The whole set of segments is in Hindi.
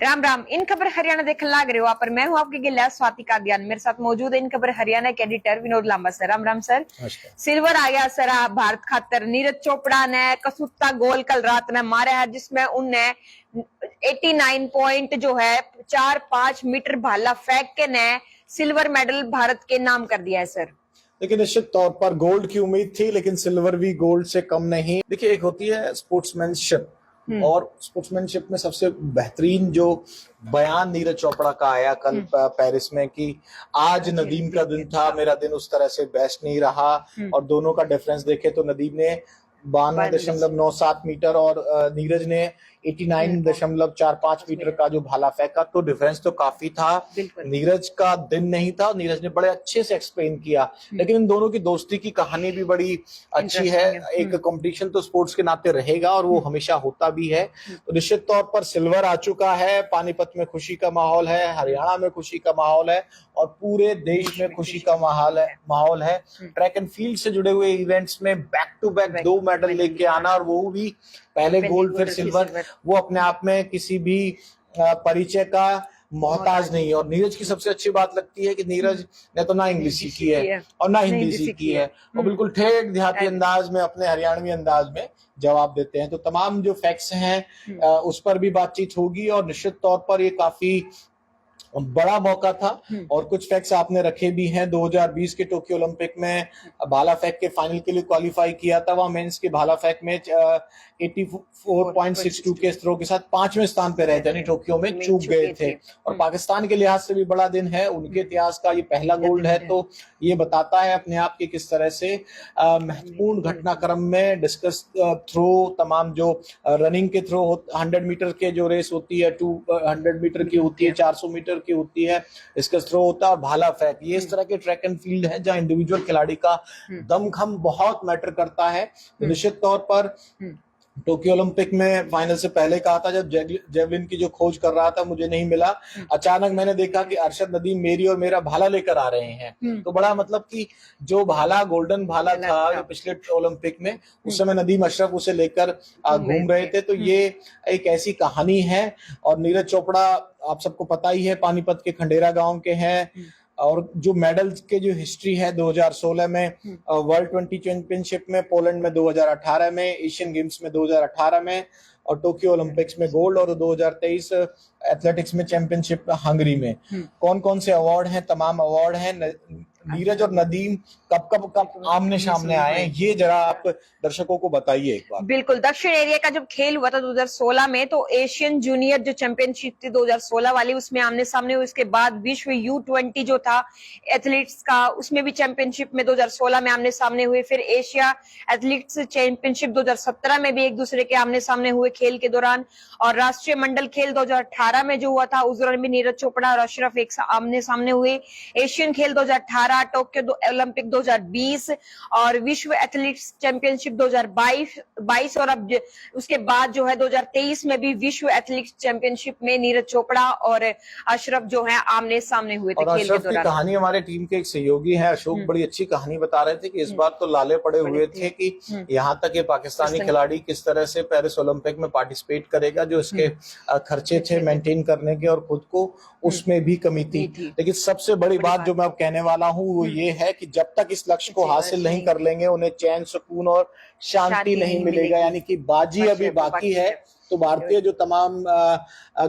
राम राम। इन खबर हरियाणा देखने लाग रहे हो आप, पर मैं हूं आपकी गिल्ला स्वाति कादियान। मेरे साथ मौजूद है इन खबर हरियाणा के एडिटर विनोद लांबा सर। राम राम सर। सिल्वर आ गया सर भारत खातर। नीरज चोपड़ा ने कसूता गोल कल रात में मारा है, जिसमें उनने 89 पॉइंट जो है 4-5 मीटर भाला फेंक के ने सिल्वर मेडल भारत के नाम कर दिया है सर। देखिए, निश्चित तौर पर गोल्ड की उम्मीद थी, लेकिन सिल्वर भी गोल्ड से कम नहीं। देखिए, एक होती है स्पोर्ट्समैनशिप, और स्पोर्ट्समैनशिप में सबसे बेहतरीन जो बयान नीरज चोपड़ा का आया कल पेरिस में कि आज नदीम का दिन था, मेरा दिन उस तरह से बेस्ट नहीं रहा। और दोनों का डिफरेंस देखे तो नदीम ने 92.97 मीटर और नीरज ने 89.45 मीटर का जो भाला फेंका, तो डिफरेंस तो काफी था। नीरज का दिन नहीं था, नीरज ने बड़े अच्छे से एक्सप्लेन किया। लेकिन इन दोनों की दोस्ती की कहानी भी बड़ी अच्छी है। एक कंपटीशन तो स्पोर्ट्स के नाते रहेगा और वो हमेशा होता भी है। तो निश्चित तौर पर सिल्वर आ चुका है, पानीपत में खुशी का माहौल है, हरियाणा में खुशी का माहौल है और पूरे देश में खुशी का माहौल है। ट्रैक एंड फील्ड से जुड़े हुए इवेंट्स में बैक टू बैक 2 मेडल लेके आना, और वो भी पहले गोल्ड फिर सिल्वर, वो अपने आप में किसी भी परिचय का मोहताज नहीं है। और नीरज की सबसे अच्छी बात लगती है कि नीरज ने तो ना इंग्लिश सीखी है और ना हिंदी सीखी है, और बिल्कुल ठेठ देहाती अंदाज में, अपने हरियाणवी अंदाज में जवाब देते हैं। तो तमाम जो फैक्ट्स हैं उस पर भी बातचीत होगी, और निश्चित तौर पर ये काफी बड़ा मौका था। और कुछ फैक्ट्स आपने रखे भी हैं। 2020 के टोक्यो ओलंपिक में भाला फेंक के फाइनल के लिए क्वालिफाई किया था, वहां मेंस के भाला फेंक में 84.62 के थ्रो के साथ 5वें स्थान पे रहे थे, यानी टोक्यो में चूक गए थे। और पाकिस्तान के लिहाज से भी बड़ा दिन है, उनके इतिहास का ये पहला गोल्ड है। तो ये बताता है अपने आप की किस तरह से महत्वपूर्ण घटनाक्रम में डिस्कस थ्रो, तमाम जो रनिंग के थ्रो 100 मीटर के जो रेस होती है, 200 मीटर की होती है, 400 मीटर की होती है, इसका थ्रो होता है, और भाला फेंक, ये इस तरह के ट्रैक एंड फील्ड है जहां इंडिविजुअल खिलाड़ी का दमखम बहुत मैटर करता है। तो निश्चित तौर पर टोक्यो ओलंपिक में फाइनल से पहले कहा था, जब जेवलिन की जो खोज कर रहा था मुझे नहीं मिला, अचानक मैंने देखा कि अरशद नदीम मेरी और मेरा भाला लेकर आ रहे हैं। तो बड़ा मतलब कि जो भाला गोल्डन भाला था जो पिछले ओलंपिक में, उस समय नदीम अशरफ उसे लेकर घूम रहे थे। तो ये एक ऐसी कहानी है। और नीरज चोपड़ा आप सबको पता ही है, पानीपत के खंडेरा गांव के हैं। और जो मेडल्स के जो हिस्ट्री है, 2016 में वर्ल्ड 20 चैंपियनशिप में, पोलैंड में 2018 में, एशियन गेम्स में 2018 में, और टोक्यो ओलंपिक्स में गोल्ड, और 2023 एथलेटिक्स में चैंपियनशिप हंगरी में। कौन कौन से अवार्ड हैं? तमाम अवार्ड हैं। नीरज और नदीम कब आमने सामने आए, ये जरा आप दर्शकों को बताइए एक बार। बिल्कुल, दक्षिण एरिया का जब खेल हुआ था 2016 में, तो एशियन जूनियर जो चैंपियनशिप थी 2016 वाली, उसमें आमने सामने हुए। इसके बाद विश्व U20 जो था एथलीट्स का, उसमें भी चैंपियनशिप में 2016 में आमने सामने हुए। फिर एशिया एथलीट्स चैंपियनशिप 2017 में भी एक दूसरे के आमने सामने हुए खेल के दौरान। और राष्ट्रीय मंडल खेल 2018 में जो हुआ था, उस दौरान भी नीरज चोपड़ा और अशरफ एक आमने सामने हुए। एशियन खेल 2018, टोक्यो ओलंपिक 2020 और विश्व एथलीट्स चैंपियनशिप 2022, और अब उसके बाद जो है 2023 में भी विश्व एथलीट्स चैंपियनशिप में नीरज चोपड़ा और अशरफ जो है आमने सामने हुए थे खेल के दौरान। की कहानी हमारे टीम के एक सहयोगी है अशोक, बड़ी अच्छी कहानी बता रहे थे कि इस बार तो लाले पड़े हुए थे कि यहाँ तक ये पाकिस्तानी खिलाड़ी किस तरह से पेरिस ओलंपिक में पार्टिसिपेट करेगा, जो इसके खर्चे थे मेंटेन करने के, और खुद को उसमें भी कमी थी। लेकिन सबसे बड़ी बात जो मैं अब कहने वाला हूँ वो ये है कि जब तक इस लक्ष्य को हासिल नहीं कर लेंगे, उन्हें चैन, सुकून और शांति नहीं मिलेगा। यानी कि बाजी अभी बाकी है। तो भारतीय जो तमाम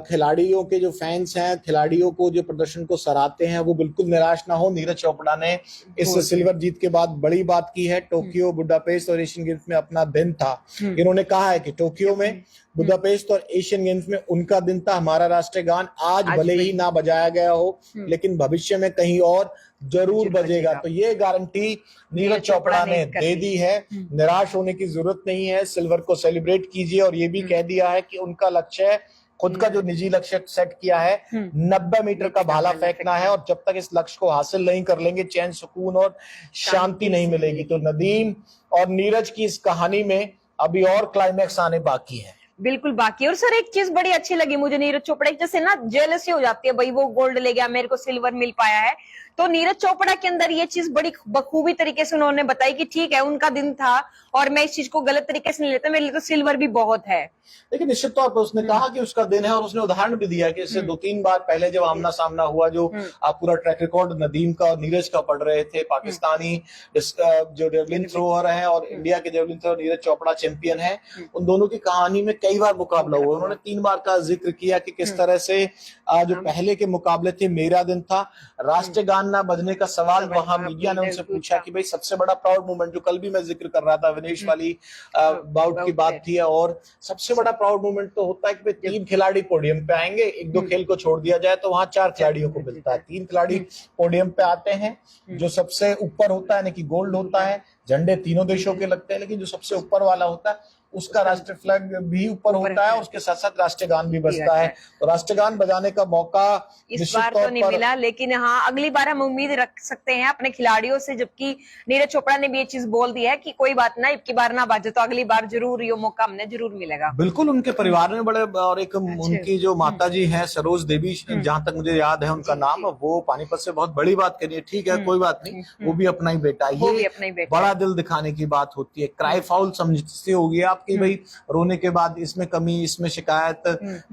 खिलाड़ियों के जो फैंस हैं, खिलाड़ियों को जो प्रदर्शन को सराहते हैं, वो बिल्कुल निराश ना हो। नीरज चोपड़ा ने इस सिल्वर जीत के बाद बड़ी बात की है। टोक्यो, बुडापेस्ट और एशियन गेम्स में अपना दिन था। इन्होंने कहा है कि टोक्यो में, बुडापेस्ट और एशियन गेम्स में उनका दिन था। हमारा राष्ट्रीय गान आज भले ही ना बजाया गया हो, लेकिन भविष्य में कहीं और जरूर बजेगा। तो ये गारंटी नीरज चोपड़ा ने दे दी है। निराश होने की जरूरत नहीं है, सिल्वर को सेलिब्रेट कीजिए। और ये भी कह दिया है कि उनका लक्ष्य है, खुद का जो निजी लक्ष्य सेट किया है, 90 मीटर का भाला फेंकना है। और जब तक इस लक्ष्य को हासिल नहीं कर लेंगे, चैन, सुकून और शांति नहीं मिलेगी। तो नदीम और नीरज की इस कहानी में अभी और क्लाइमैक्स आने बाकी है। बिल्कुल बाकी। और सर एक चीज बड़ी अच्छी लगी मुझे नीरज चोपड़ा, जैसे ना जेलसी हो जाती है, भाई वो गोल्ड ले गया, मेरे को सिल्वर मिल पाया है। तो नीरज चोपड़ा के अंदर ये चीज बड़ी बखूबी तरीके से उन्होंने बताई कि ठीक है, उनका दिन था और मैं इस चीज को गलत तरीके से नहीं लेता, मेरे लिए तो सिल्वर भी बहुत है। लेकिन निश्चित तौर पर उसने कहा कि उसका दिन है, और उसने उदाहरण भी दिया कि इससे 2-3 बार पहले जब आमना सामना हुआ, जो आप पूरा ट्रैक रिकॉर्ड नदीम का और नीरज का पढ़ रहे थे, पाकिस्तानी जो जेवलिन थ्रोअर है और इंडिया के javelin thrower Neeraj Chopra champion है, उन दोनों की कहानी में कई बार मुकाबला हुआ। उन्होंने 3 बार का जिक्र किया कि किस तरह से जो पहले के मुकाबले थे, मेरा दिन था, राष्ट्रगान ना बजने का सवाल वहां मीडिया ने उनसे पूछा कि भाई सबसे बड़ा प्राउड मोमेंट, जो कल भी मैं जिक्र कर रहा था, विनेश वाली बाउट की बात थी, और सबसे बड़ा प्राउड मोमेंट तो होता है कि 3 खिलाड़ी पोडियम पे आएंगे, 1-2 खेल को छोड़ दिया जाए तो वहां 4 खिलाड़ियों को मिलता है, 3 खिलाड़ी पोडियम पे आते हैं, जो सबसे ऊपर होता है, यानी कि गोल्ड होता है, झंडे तीनों देशों के लगते हैं, लेकिन जो सबसे ऊपर वाला होता है उसका राष्ट्रीय फ्लैग भी ऊपर होता है, उसके साथ साथ राष्ट्रगान भी बजता है। तो राष्ट्रगान बजाने का मौका इस बार तो नहीं मिला, लेकिन हाँ अगली बार हम उम्मीद रख सकते हैं अपने खिलाड़ियों से, जबकि नीरज चोपड़ा ने भी ये चीज बोल दी है कि कोई बात ना, इब की बार ना बाजे तो अगली बार जरूर ये मौका हमने जरूर मिलेगा। बिल्कुल, उनके परिवार में बड़े, और एक उनकी जो माता जी है सरोज देवी, जहां तक मुझे याद है उनका नाम, वो पानीपत से बहुत बड़ी बात करी है। ठीक है, कोई बात नहीं, वो भी अपना ही बेटा, ये बड़ा दिल दिखाने की बात होती है। क्राई फाउल समझते होगी आपकी, भाई रोने के बाद इसमें कमी, इसमें शिकायत,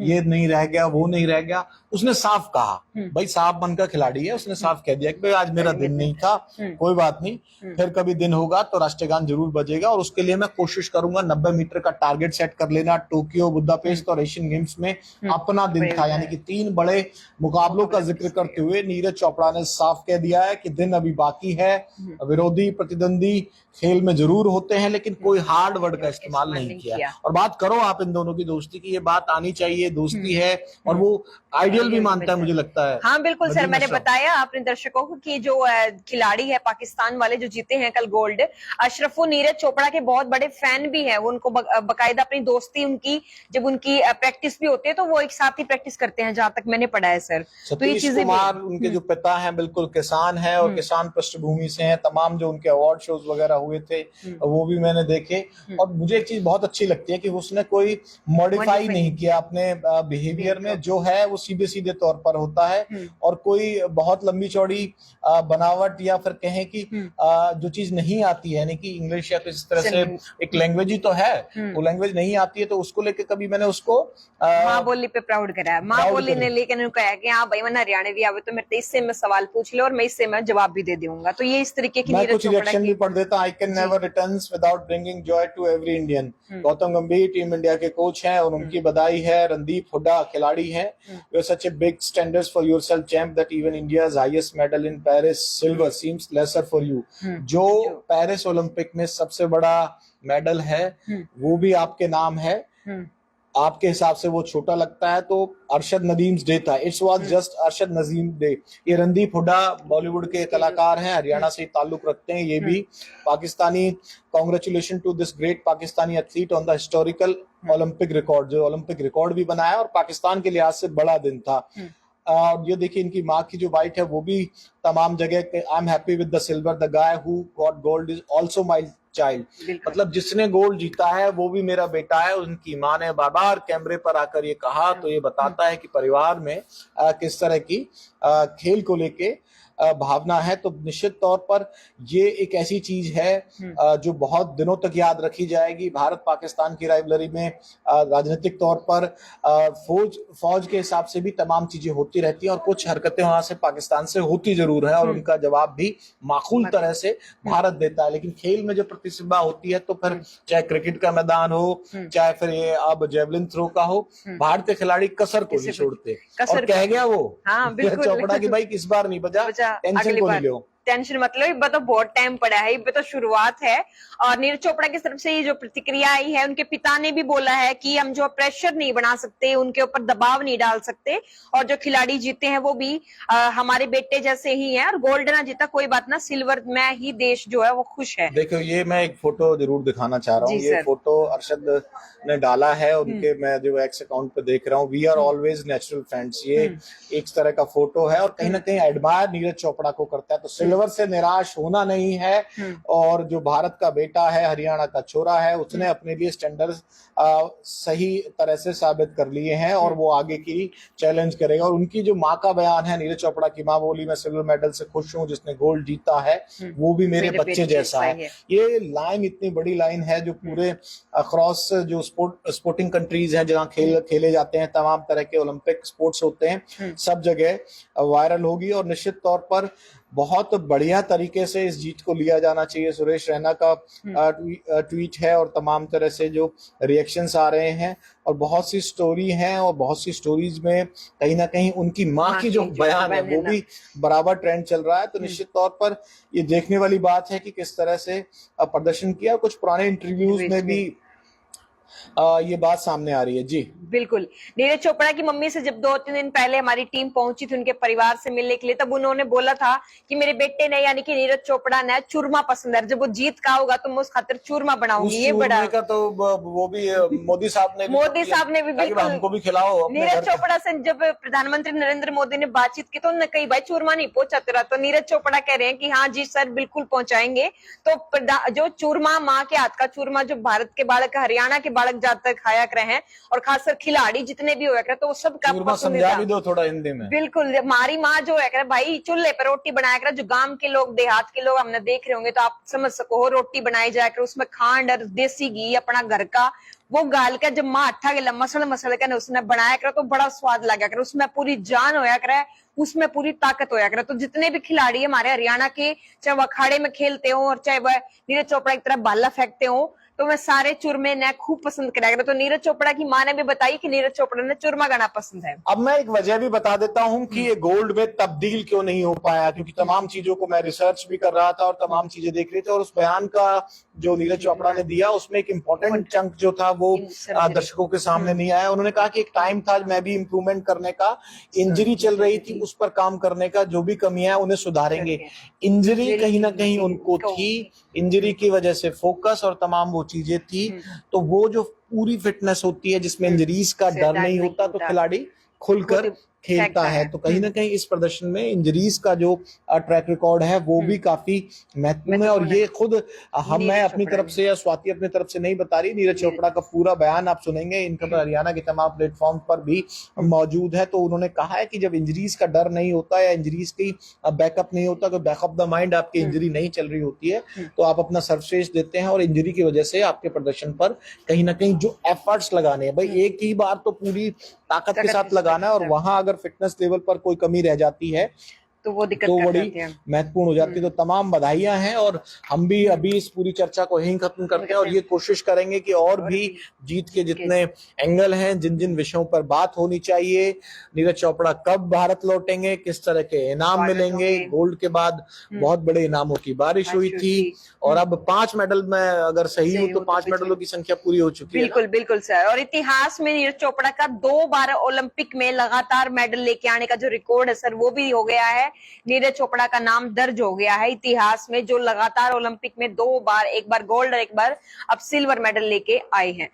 ये नहीं रह गया, वो नहीं रह गया। उसने साफ कहा, भाई साफ मन का खिलाड़ी है, उसने साफ कह दिया कि भाई आज मेरा दिन नहीं था, कोई बात नहीं, फिर कभी दिन होगा तो राष्ट्रगान जरूर बजेगा, और उसके लिए मैं कोशिश करूंगा। 90 मीटर का टारगेट सेट कर लेना, टोक्यो, बुदापेस्ट और एशियन गेम्स में अपना दिन था। यानी कि 3 बड़े मुकाबलों का जिक्र करते हुए नीरज चोपड़ा ने साफ कह दिया है कि दिन अभी बाकी है, विरोधी प्रतिद्वंदी खेल में जरूर होते हैं, लेकिन कोई हार्ड वर्ड का इस्तेमाल नहीं किया। और बात करो आप इन दोनों की दोस्ती की, ये बात आनी चाहिए, दोस्ती है, और वो आइडियल भी मानता है, मुझे लगता है। हाँ बिल्कुल सर, मैंने बताया अपने दर्शकों को कि जो खिलाड़ी है पाकिस्तान वाले जो जीते हैं कल गोल्ड, अशरफ, वो नीरज चोपड़ा के बहुत बड़े फैन भी हैं। वो उनको बकायदा अपनी दोस्ती, उनकी जब उनकी प्रैक्टिस भी होती है तो वो एक साथ ही प्रैक्टिस करते हैं, जहां तक मैंने पढ़ा है सर। तो ये चीजें कुमार उनके जो पिता हैं बिल्कुल किसान है, और किसान पृष्ठभूमि से हैं। तमाम जो उनके अवार्ड शोज वगैरह हुए थे वो भी मैंने देखे, और मुझे एक चीज बहुत अच्छी लगती है कि उसने कोई मॉडिफाई नहीं किया अपने बिहेवियर में, जो है वो सीधे सीधे तौर पर होता है, और कोई बहुत लंबी चौड़ी बनावट या फिर कहें कि जो चीज नहीं आती है, यानी कि इंग्लिश या किसी तरह से एक लैंग्वेज ही तो है, वो लैंग्वेज नहीं आती है, तो उसको लेके कभी मैंने उसको माँ बोली पे प्राउड करा है। माँ बोली ने लेकिन कहा कि हाँ भाई मैं हरियाणवी आवे तो मेरे इससे मैं सवाल पूछ ले और मैं इससे मैं जवाब भी दे दूंगा। तो ये इस तरीके की मैं कुछ रिएक्शन भी पढ़ देता। I can never returns without bringing joy to every Indian. Gautam Gambhir team India के कोच हैं और उनकी बधाई है। रणदीप हुड्डा खिलाड़ी हैं। You are such a big standards for yourself champ that even India's highest medal in Paris silver seems lesser for you. जो पेरिस ओलंपिक में सबसे बड़ा मेडल है वो भी आपके नाम है, आपके हिसाब से वो छोटा लगता है, तो अरशद नदीम्स डे था। It's was just Arshad Nadeem day. ये रणदीप हुड्डा बॉलीवुड के कलाकार हैं, हरियाणा से ताल्लुक रखते हैं। ये भी Pakistani, congratulation to this great Pakistani athlete on the historical Olympic record, जो ओलंपिक रिकॉर्ड भी बनाया और पाकिस्तान के लिहाज से बड़ा दिन था। और ये देखिए इनकी माँ की जो वाइट है वो भी तमाम जगह, I am happy with the silver, the guy who got gold is also my child. मतलब जिसने गोल्ड जीता है वो भी मेरा बेटा है। उनकी माँ ने बार बार कैमरे पर आकर ये कहा, तो ये बताता है कि परिवार में किस तरह की खेल को लेके भावना है। तो निश्चित तौर पर ये एक ऐसी चीज है जो बहुत दिनों तक याद रखी जाएगी। भारत पाकिस्तान की राइवलरी में राजनीतिक तौर पर फौज के हिसाब से भी तमाम चीजें होती रहती हैं, और कुछ हरकतें वहां से पाकिस्तान से होती जरूर है, और उनका जवाब भी माकूल तरह से भारत देता है। लेकिन खेल में जो प्रतिस्पर्धा होती है, तो फिर चाहे क्रिकेट का मैदान हो, चाहे फिर ये अब जेवलिन थ्रो का हो, भारतीय खिलाड़ी कसर को नहीं छोड़ते। और कह गया वो चोपड़ा की भाई इस बार नहीं बजा, टेंशन को नहीं लो, टेंशन मतलब तो बहुत टाइम पड़ा है, ये तो शुरुआत है। और नीरज चोपड़ा की तरफ से ये जो प्रतिक्रिया आई है, उनके पिता ने भी बोला है कि हम जो प्रेशर नहीं बना सकते, उनके ऊपर दबाव नहीं डाल सकते, और जो खिलाड़ी जीते हैं वो भी हमारे बेटे जैसे ही हैं, और गोल्ड ना जीता कोई बात ना, सिल्वर में ही देश जो है वो खुश है। देखो ये मैं एक फोटो जरूर दिखाना चाह रहा हूँ। ये फोटो अरशद ने डाला है उनके, मैं जो एक्स अकाउंट पे देख रहा हूँ, we are always natural friends. ये एक तरह का फोटो है, और कहीं ना कहीं एडमायर नीरज चोपड़ा को करता है। तो सिल्वर से निराश होना नहीं है। और जो भारत का बेटा है, हरियाणा का छोरा है, उसने अपने लिए स्टैंडर्ड सही तरह से साबित कर लिए हैं और वो आगे की चैलेंज करेगा। और उनकी जो माँ का बयान है, नीरज चोपड़ा की माँ बोली, मैं सिल्वर मेडल से खुश हूँ, जिसने गोल्ड जीता है वो भी मेरे बच्चे जैसा है। ये लाइन इतनी बड़ी लाइन है जो पूरे अक्रॉस जो स्पोर्टिंग कंट्रीज हैं जहाँ खेले जाते हैं, तमाम तरह के ओलंपिक स्पोर्ट्स होते हैं, सब जगह वायरल होगी। और निश्चित तौर पर बहुत बढ़िया तरीके से इस जीत को लिया जाना चाहिए। सुरेश रैना का ट्वीट है और तमाम तरह से जो रिएक्शंस आ रहे हैं और बहुत सी स्टोरी हैं और बहुत सी स्टोरीज में कहीं ना कहीं उनकी माँ की जो बयान है वो भी बराबर ट्रेंड चल रहा है। तो निश्चित तौर पर ये देखने वाली बात है कि किस तरह से प्रदर्शन किया। कुछ पुराने इंटरव्यूज में भी ये बात सामने आ रही है। जी बिल्कुल। नीरज चोपड़ा की मम्मी से जब 2-3 दिन पहले हमारी टीम पहुंची थी उनके परिवार से मिलने के लिए, तब उन्होंने बोला था कि मेरे बेटे ने यानी कि नीरज चोपड़ा ने चूरमा पसंद है, जब वो जीत का होगा तो मैं उस खातिर चूरमा बनाऊंगी। ये बड़ा का तो वो भी मोदी साहब ने भी बिल्कुल हमको भी खिलाओ। नीरज चोपड़ा से जब प्रधानमंत्री नरेंद्र मोदी ने बातचीत की तो उन्होंने कही भाई चूरमा नहीं पहुंचा तेरा, तो नीरज चोपड़ा कह रहे हैं कि हाँ जी सर बिल्कुल पहुंचाएंगे। तो जो चूरमा, माँ के हाथ का चूरमा जो भारत के बालक, हरियाणा के बालक ज्यादातर खाया रहे हैं और खासकर खिलाड़ी जितने भी हो रहे तो वो सब का समझा भी दो थोड़ा हिंदी में। बिल्कुल। हमारी माँ जो है भाई चूल्हे पर रोटी बनाया कर, जो गांव के लोग, देहात के लोग हमने देख रहे होंगे तो आप समझ सको हो, रोटी बनाई जाया कर, उसमें खांड और देसी घी अपना घर का वो गाल के जब माँ अट्ठा गला मसल के उसने बनाया कर तो बड़ा स्वाद लगा कर, उसमें पूरी जान होया करे, उसमें पूरी ताकत होया करे। तो जितने भी खिलाड़ी हमारे हरियाणा के, चाहे वह अखाड़े में खेलते हो और चाहे वह नीरज चोपड़ा की तरह भाला फेंकते हो, तो मैं सारे चूरमे ने खूब पसंद करा। तो नीरज चोपड़ा की माँ ने भी बताई कि नीरज चोपड़ा ने चूरमा गाना पसंद है। अब मैं एक वजह भी बता देता हूं कि ये गोल्ड में तब्दील क्यों नहीं हो पाया, क्योंकि तमाम चीजों को मैं रिसर्च भी कर रहा था और तमाम चीजें देख रही थी और उस बयान का जो नीरज चोपड़ा ने दिया उसमें एक इम्पोर्टेंट चंक जो था वो दर्शकों के सामने नहीं आया। उन्होंने कहा कि एक टाइम था मैं भी इंप्रूवमेंट करने का, इंजरी चल रही थी उस पर काम करने का, जो भी कमियां उन्हें सुधारेंगे। इंजरी कहीं ना कहीं उनको थी, इंजरी की वजह से फोकस और तमाम वो चीजें थी। तो वो जो पूरी फिटनेस होती है जिसमें इंजरीज का डर नहीं होता तो खिलाड़ी खुलकर खेलता है। तो कहीं ना कहीं इस प्रदर्शन में इंजरीज का जो ट्रैक रिकॉर्ड है वो भी काफी महत्वपूर्ण है। और ये खुद मैं अपनी तरफ से या स्वाति अपनी तरफ से नहीं बता रही, नीरज चोपड़ा का पूरा बयान आप सुनेंगे, इनका हरियाणा के तमाम प्लेटफॉर्म पर भी मौजूद है। तो उन्होंने कहा है कि जब इंजरीज का डर नहीं होता या इंजरीज की बैकअप नहीं होता, तो बैक ऑफ द माइंड आपकी इंजरी नहीं चल रही होती है तो आप अपना सर्वश्रेष्ठ देते हैं और इंजरी की वजह से आपके प्रदर्शन पर कहीं ना कहीं जो एफर्ट्स लगाने हैं, भाई एक ही बार तो पूरी ताकत के साथ लगाना है और वहां अगर फिटनेस लेवल पर कोई कमी रह जाती है तो वो दिक्कत तो बड़ी महत्वपूर्ण हो जाती है। तो तमाम बधाइयां हैं और हम भी अभी इस पूरी चर्चा को यहीं खत्म करते हैं और ये कोशिश करेंगे कि और भी जीत के जितने एंगल हैं, जिन जिन विषयों पर बात होनी चाहिए, नीरज चोपड़ा कब भारत लौटेंगे, किस तरह के इनाम मिलेंगे, गोल्ड के बाद बहुत बड़े इनामों की बारिश हुई थी और अब 5 मेडल में अगर सही हो तो 5 मेडलों की संख्या पूरी हो चुकी है। बिल्कुल बिल्कुल सर। और इतिहास में नीरज चोपड़ा का 2 बार ओलंपिक में लगातार मेडल लेके आने का जो रिकॉर्ड है सर वो भी हो गया है। नीरज चोपड़ा का नाम दर्ज हो गया है इतिहास में, जो लगातार ओलंपिक में 2 बार, एक बार गोल्ड और एक बार अब सिल्वर मेडल लेके आए हैं।